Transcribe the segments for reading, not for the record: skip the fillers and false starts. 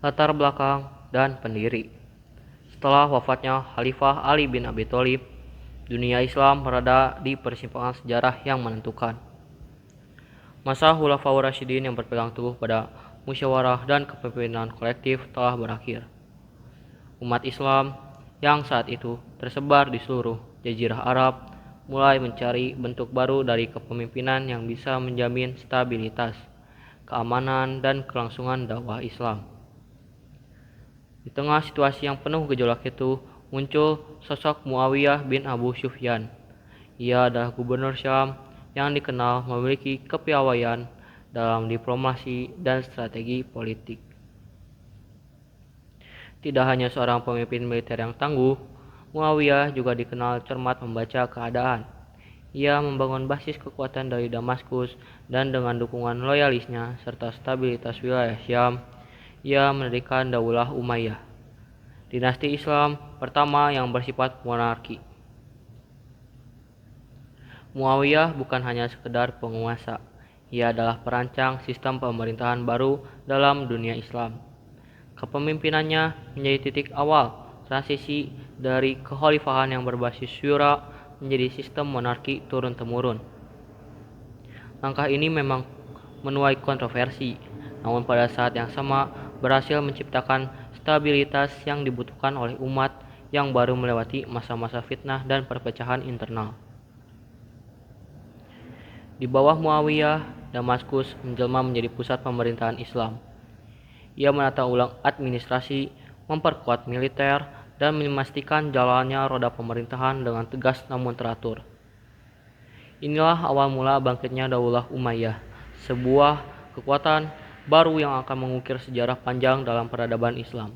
latar belakang, dan pendiri. Setelah wafatnya Khalifah Ali bin Abi Thalib, dunia Islam berada di persimpangan sejarah yang menentukan. Masa Khulafaur Rasyidin yang berpegang teguh pada musyawarah dan kepemimpinan kolektif telah berakhir. Umat Islam yang saat itu tersebar di seluruh Jazirah Arab mulai mencari bentuk baru dari kepemimpinan yang bisa menjamin stabilitas, keamanan, dan kelangsungan dakwah Islam. Di tengah situasi yang penuh gejolak itu, muncul sosok Muawiyah bin Abu Sufyan. Ia adalah gubernur Syam yang dikenal memiliki kepiawaian dalam diplomasi dan strategi politik. Tidak hanya seorang pemimpin militer yang tangguh, Muawiyah juga dikenal cermat membaca keadaan. Ia membangun basis kekuatan dari Damaskus dan dengan dukungan loyalisnya serta stabilitas wilayah Syam, ia mendirikan Daulah Umayyah, dinasti Islam pertama yang bersifat monarki. Muawiyah bukan hanya sekedar penguasa, ia adalah perancang sistem pemerintahan baru dalam dunia Islam. Kepemimpinannya menjadi titik awal transisi dari kekhalifahan yang berbasis syura menjadi sistem monarki turun-temurun. Langkah ini memang menuai kontroversi, namun pada saat yang sama berhasil menciptakan stabilitas yang dibutuhkan oleh umat yang baru melewati masa-masa fitnah dan perpecahan internal. Di bawah Muawiyah, Damaskus menjelma menjadi pusat pemerintahan Islam. Ia menata ulang administrasi, memperkuat militer, dan memastikan jalannya roda pemerintahan dengan tegas namun teratur. Inilah awal mula bangkitnya Daulah Umayyah, sebuah kekuatan baru yang akan mengukir sejarah panjang dalam peradaban Islam,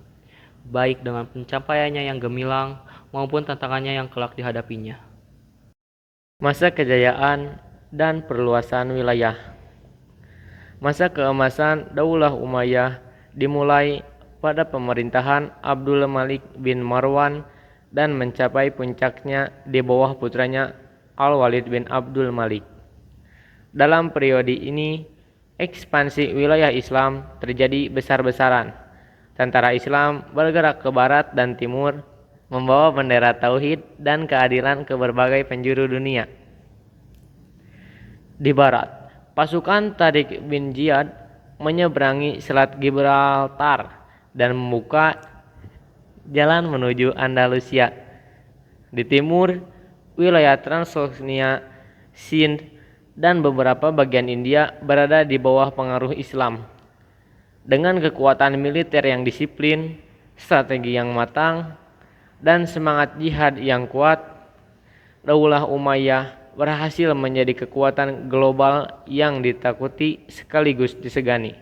baik dengan pencapaiannya yang gemilang maupun tantangannya yang kelak dihadapinya. Masa kejayaan dan perluasan wilayah. Masa keemasan Daulah Umayyah dimulai pada pemerintahan Abdul Malik bin Marwan dan mencapai puncaknya di bawah putranya Al-Walid bin Abdul Malik. Dalam periode ini, ekspansi wilayah Islam terjadi besar-besaran. Tentara Islam bergerak ke barat dan timur, membawa bendera tauhid dan keadilan ke berbagai penjuru dunia. Di barat, pasukan Tariq bin Ziyad menyeberangi Selat Gibraltar dan membuka jalan menuju Andalusia. Di timur, wilayah Transylvania, Sind, dan beberapa bagian India berada di bawah pengaruh Islam. Dengan kekuatan militer yang disiplin, strategi yang matang, dan semangat jihad yang kuat, Daulah Umayyah berhasil menjadi kekuatan global yang ditakuti sekaligus disegani.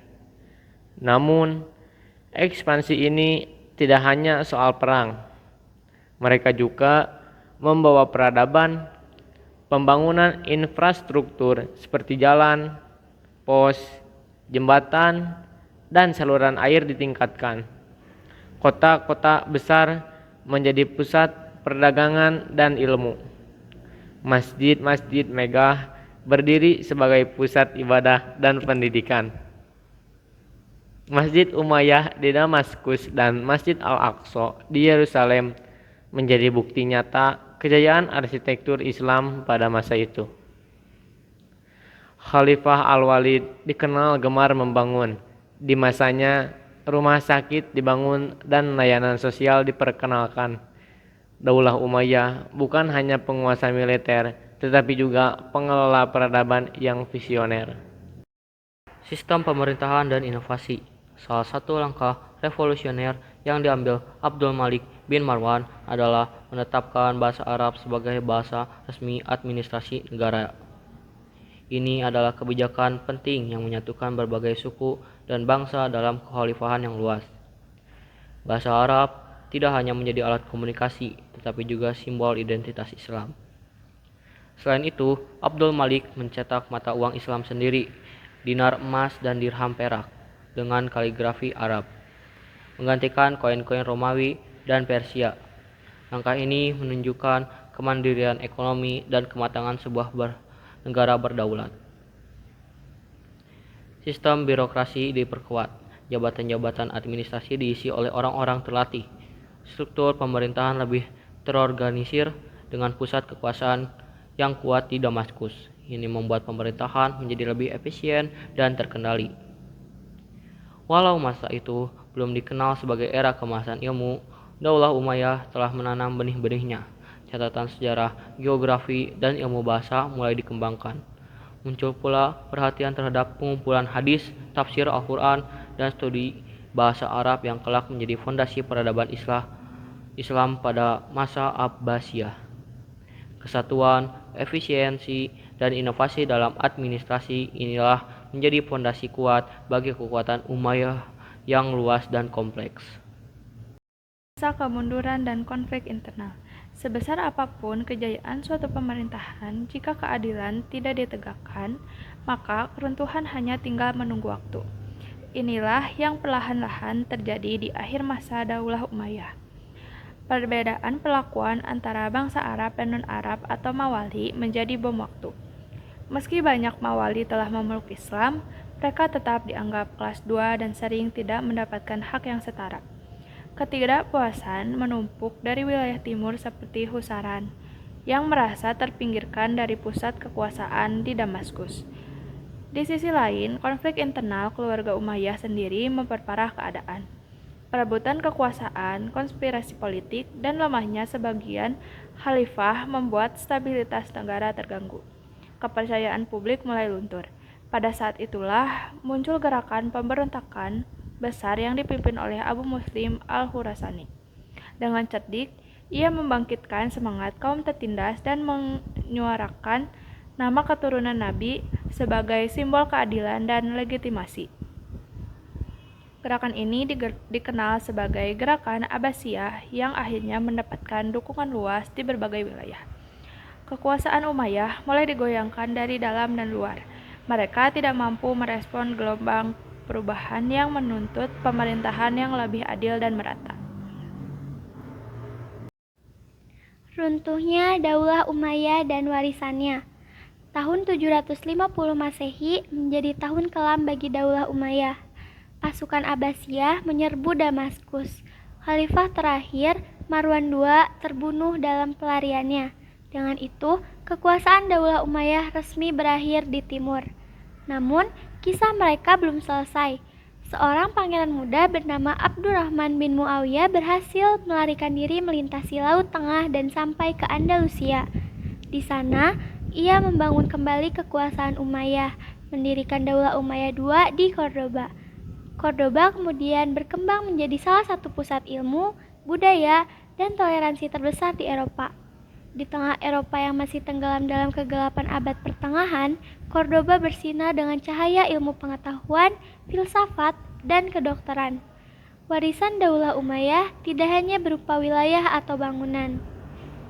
Namun, ekspansi ini tidak hanya soal perang. Mereka juga membawa peradaban, pembangunan infrastruktur seperti jalan, pos, jembatan, dan saluran air ditingkatkan. Kota-kota besar menjadi pusat perdagangan dan ilmu. Masjid-masjid megah berdiri sebagai pusat ibadah dan pendidikan. Masjid Umayyah di Damaskus dan Masjid Al-Aqsa di Yerusalem menjadi bukti nyata kejayaan arsitektur Islam pada masa itu. Khalifah Al-Walid dikenal gemar membangun. Di masanya, rumah sakit dibangun dan layanan sosial diperkenalkan. Daulah Umayyah bukan hanya penguasa militer, tetapi juga pengelola peradaban yang visioner. Sistem pemerintahan dan inovasi. Salah satu langkah revolusioner yang diambil Abdul Malik bin Marwan adalah menetapkan bahasa Arab sebagai bahasa resmi administrasi negara. Ini adalah kebijakan penting yang menyatukan berbagai suku dan bangsa dalam kekhalifahan yang luas. Bahasa Arab tidak hanya menjadi alat komunikasi, tetapi juga simbol identitas Islam. Selain itu, Abdul Malik mencetak mata uang Islam sendiri, dinar emas dan dirham perak, dengan kaligrafi Arab, menggantikan koin-koin Romawi dan Persia. Langkah ini menunjukkan kemandirian ekonomi dan kematangan sebuah negara berdaulat. Sistem birokrasi diperkuat. Jabatan-jabatan administrasi diisi oleh orang-orang terlatih. Struktur pemerintahan lebih terorganisir dengan pusat kekuasaan yang kuat di Damaskus. Ini membuat pemerintahan menjadi lebih efisien dan terkendali. Walau masa itu belum dikenal sebagai era kemasan ilmu, Daulah Umayyah telah menanam benih-benihnya. Catatan sejarah, geografi, dan ilmu bahasa mulai dikembangkan. Muncul pula perhatian terhadap pengumpulan hadis, tafsir Al-Quran, dan studi bahasa Arab yang kelak menjadi fondasi peradaban Islam pada masa Abbasiyah. Kesatuan, efisiensi, dan inovasi dalam administrasi inilah menjadi fondasi kuat bagi kekuatan Umayyah yang luas dan kompleks. Masa kemunduran dan konflik internal. Sebesar apapun kejayaan suatu pemerintahan, jika keadilan tidak ditegakkan, maka keruntuhan hanya tinggal menunggu waktu. Inilah yang perlahan-lahan terjadi di akhir masa Daulah Umayyah. Perbedaan perlakuan antara bangsa Arab dan non-Arab atau Mawali menjadi bom waktu. Meski banyak Mawali telah memeluk Islam, mereka tetap dianggap kelas 2 dan sering tidak mendapatkan hak yang setara. Ketidakpuasan menumpuk dari wilayah timur seperti Husaran, yang merasa terpinggirkan dari pusat kekuasaan di Damaskus. Di sisi lain, konflik internal keluarga Umayyah sendiri memperparah keadaan. Perebutan kekuasaan, konspirasi politik, dan lemahnya sebagian khalifah membuat stabilitas negara terganggu. Kepercayaan publik mulai luntur. Pada saat itulah muncul gerakan pemberontakan besar yang dipimpin oleh Abu Muslim Al-Khurasani. Dengan cerdik, ia membangkitkan semangat kaum tertindas dan menyuarakan nama keturunan Nabi sebagai simbol keadilan dan legitimasi. Gerakan ini dikenal sebagai Gerakan Abbasiyah yang akhirnya mendapatkan dukungan luas di berbagai wilayah. Kekuasaan Umayyah mulai digoyangkan dari dalam dan luar. Mereka tidak mampu merespon gelombang perubahan yang menuntut pemerintahan yang lebih adil dan merata. Runtuhnya Daulah Umayyah dan warisannya. Tahun 750 Masehi menjadi tahun kelam bagi Daulah Umayyah. Pasukan Abbasiyah menyerbu Damaskus. Khalifah terakhir, Marwan II, terbunuh dalam pelariannya. Dengan itu, kekuasaan Daulah Umayyah resmi berakhir di timur. Namun, kisah mereka belum selesai. Seorang pangeran muda bernama Abdurrahman bin Muawiyah berhasil melarikan diri melintasi Laut Tengah dan sampai ke Andalusia. Di sana, ia membangun kembali kekuasaan Umayyah, mendirikan Daulah Umayyah II di Cordoba. Cordoba kemudian berkembang menjadi salah satu pusat ilmu, budaya, dan toleransi terbesar di Eropa. Di tengah Eropa yang masih tenggelam dalam kegelapan abad pertengahan, Cordoba bersinar dengan cahaya ilmu pengetahuan, filsafat, dan kedokteran. Warisan Daulah Umayyah tidak hanya berupa wilayah atau bangunan,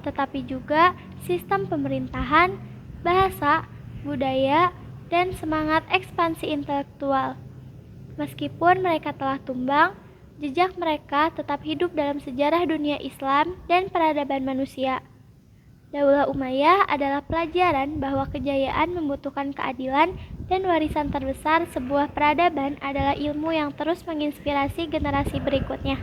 tetapi juga sistem pemerintahan, bahasa, budaya, dan semangat ekspansi intelektual. Meskipun mereka telah tumbang, jejak mereka tetap hidup dalam sejarah dunia Islam dan peradaban manusia. Daulah Umayyah adalah pelajaran bahwa kejayaan membutuhkan keadilan dan warisan terbesar sebuah peradaban adalah ilmu yang terus menginspirasi generasi berikutnya.